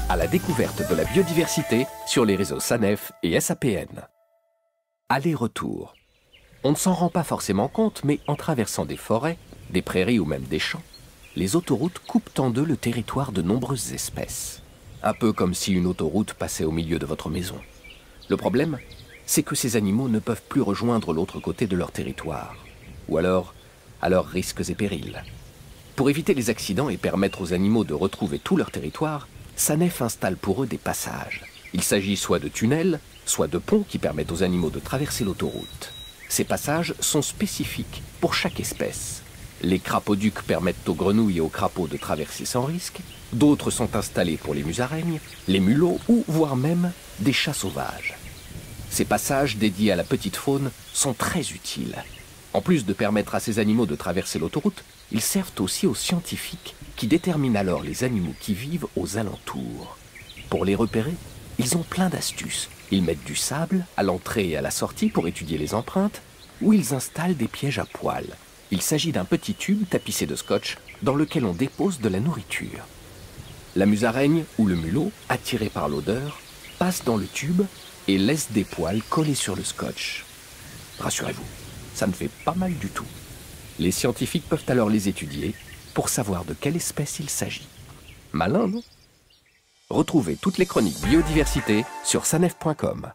à la découverte de la biodiversité sur les réseaux SANEF et SAPN. Aller-retour. On ne s'en rend pas forcément compte, mais en traversant des forêts, des prairies ou même des champs, les autoroutes coupent en deux le territoire de nombreuses espèces. Un peu comme si une autoroute passait au milieu de votre maison. Le problème, c'est que ces animaux ne peuvent plus rejoindre l'autre côté de leur territoire. Ou alors, à leurs risques et périls. Pour éviter les accidents et permettre aux animaux de retrouver tout leur territoire, SANEF installe pour eux des passages. Il s'agit soit de tunnels, soit de ponts qui permettent aux animaux de traverser l'autoroute. Ces passages sont spécifiques pour chaque espèce. Les crapauducs permettent aux grenouilles et aux crapauds de traverser sans risque, d'autres sont installés pour les musaraignes, les mulots ou voire même des chats sauvages. Ces passages dédiés à la petite faune sont très utiles. En plus de permettre à ces animaux de traverser l'autoroute, ils servent aussi aux scientifiques qui déterminent alors les animaux qui vivent aux alentours. Pour les repérer, ils ont plein d'astuces. Ils mettent du sable à l'entrée et à la sortie pour étudier les empreintes, ou ils installent des pièges à poils. Il s'agit d'un petit tube tapissé de scotch dans lequel on dépose de la nourriture. La musaraigne ou le mulot, attiré par l'odeur, passe dans le tube et laisse des poils collés sur le scotch. Rassurez-vous, ça ne fait pas mal du tout. Les scientifiques peuvent alors les étudier pour savoir de quelle espèce il s'agit. Malin, non ? Retrouvez toutes les chroniques biodiversité sur sanef.com.